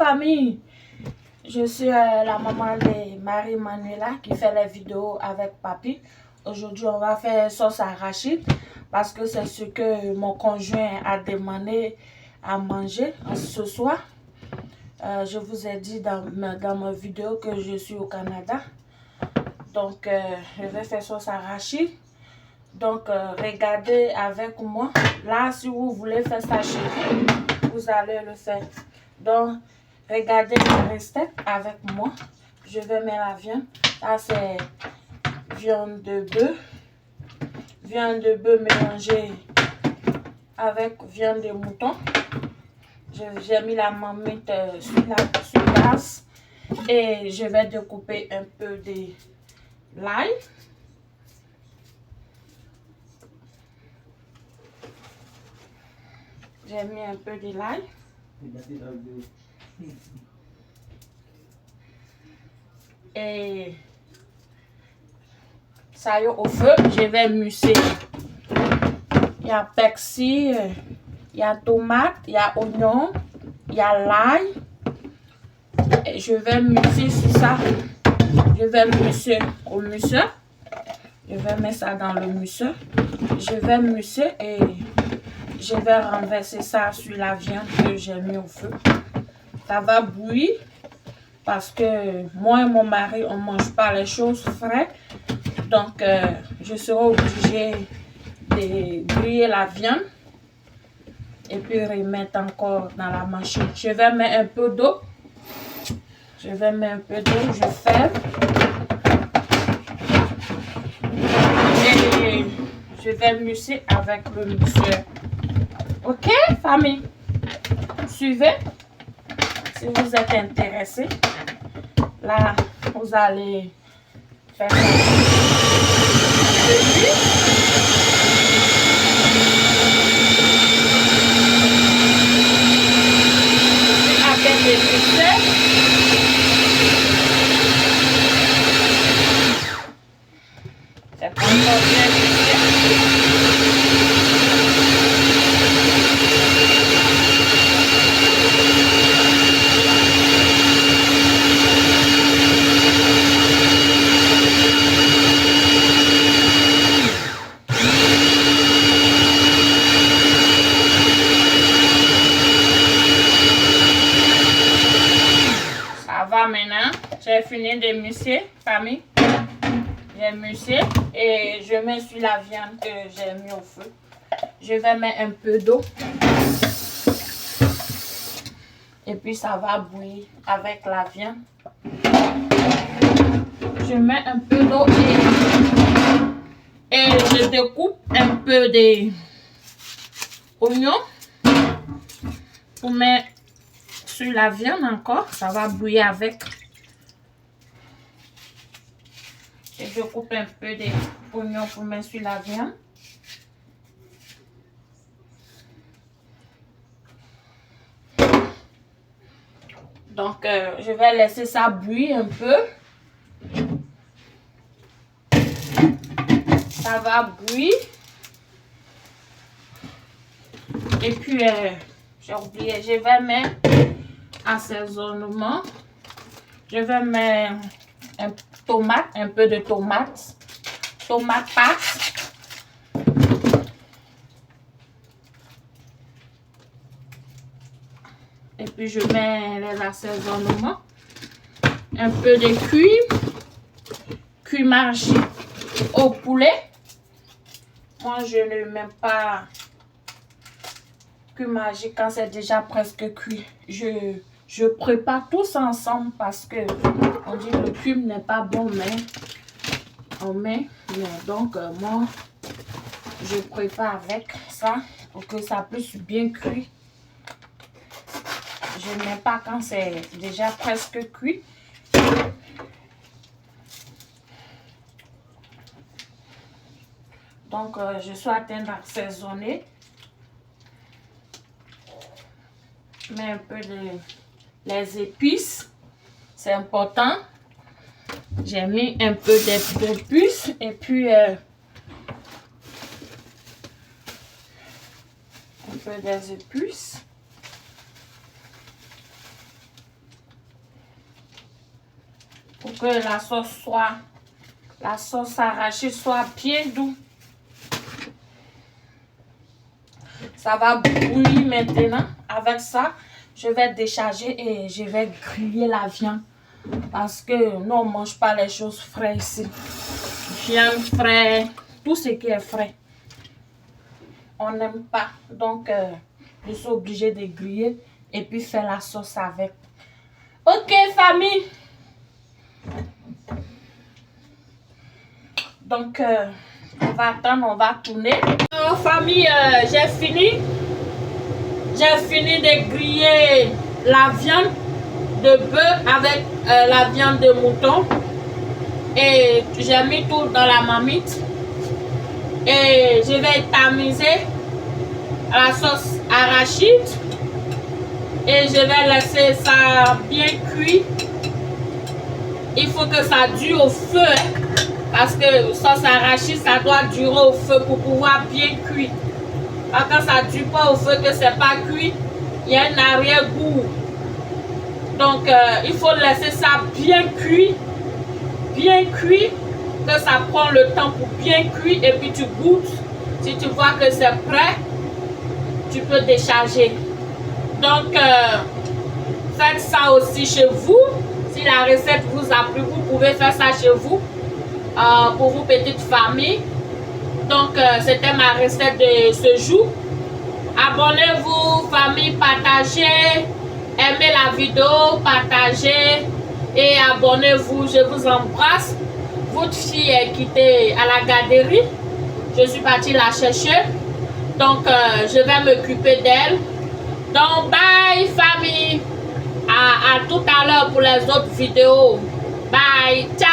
famille, je suis la maman de Marie Manuela qui fait les vidéos avec papy. Aujourd'hui, on va faire sauce arachide parce que c'est ce que mon conjoint a demandé à manger ce soir. Je vous ai dit dans ma vidéo que je suis au Canada. Donc, je vais faire sauce arachide. Donc, regardez avec moi. Là, si vous voulez faire ça chez vous, vous allez le faire. Donc, regardez la recette avec moi. Je vais mettre la viande. Là, c'est viande de bœuf. Viande de bœuf mélangée avec viande de mouton. J'ai mis la marmite sur gaz. Et je vais découper un peu de l'ail. J'ai mis un peu de l'ail. Et ça y est au feu, je vais muser. Il y a persil, il y a tomate, il y a oignon, il y a l'ail. Et je vais muser sur ça. Je vais muser au museur. Je vais mettre ça dans le museur. Je vais muser et je vais renverser ça sur la viande que j'ai mis au feu. Ça va bouillir parce que moi et mon mari, on ne mange pas les choses fraîches. Donc, je serai obligée de griller la viande et puis remettre encore dans la machine. Je vais mettre un peu d'eau. Je vais mettre un peu d'eau, je ferme. Et je vais muser avec le museur. Ok, famille? Suivez. Si vous êtes intéressé, là, vous allez faire ça. Avec les museurs. C'est encore bien musé. Ça va maintenant. J'ai fini de muser, famille. J'ai musé et je mets sur la viande que j'ai mis au feu. Je vais mettre un peu d'eau. Et puis ça va bouillir avec la viande. Je mets un peu d'eau et je découpe un peu d'oignons pour mettre sur la viande encore. Ça va bouillir avec. Je découpe un peu d'oignons pour mettre sur la viande. Donc, je vais laisser ça bouillir un peu. Ça va bouillir. Et puis, j'ai oublié, je vais mettre assaisonnement. Je vais mettre un peu de tomate. Tomate passe. Et puis, je mets les assaisonnements. Un peu de cuit marché au poulet. Moi, je ne mets pas cuit marché quand c'est déjà presque cuit. Je prépare tous ensemble parce que on dit que le cuit n'est pas bon, mais on met. Donc, moi, je prépare avec ça pour que ça puisse bien cuire. Je ne mets pas quand c'est déjà presque cuit. Donc, je suis en train d'assaisonner. Je mets un peu les épices. C'est important. J'ai mis un peu d'épices et puis un peu des épices. pour que la sauce arachide soit bien douce. Ça va bouillir maintenant. Avec ça, je vais décharger et je vais griller la viande. Parce que nous, on ne mange pas les choses fraîches ici. Viande frais, tout ce qui est frais. On n'aime pas. Donc, je suis obligée de griller et puis faire la sauce avec. Ok, famille. Donc, on va attendre, on va tourner. Alors, famille, j'ai fini. J'ai fini de griller la viande de bœuf avec la viande de mouton. Et j'ai mis tout dans la marmite. Et je vais tamiser la sauce arachide. Et je vais laisser ça bien cuit. Il faut que ça dure au feu. Parce que sauce arachide, ça doit durer au feu pour pouvoir bien cuire. Quand ça ne dure pas au feu, que c'est pas cuit, il y a un arrière-goût. Donc, il faut laisser ça bien cuit, que ça prend le temps pour bien cuire. Et puis tu goûtes. Si tu vois que c'est prêt, tu peux décharger. Donc, faites ça aussi chez vous. Si la recette vous a plu, vous pouvez faire ça chez vous. Pour vos petites familles. Donc, c'était ma recette de ce jour. Abonnez-vous, famille, partagez, aimez la vidéo, partagez et abonnez-vous. Je vous embrasse. Votre fille est quittée à la garderie. Je suis partie la chercher. Donc, je vais m'occuper d'elle. Donc, bye, famille. À tout à l'heure pour les autres vidéos. Bye. Ciao.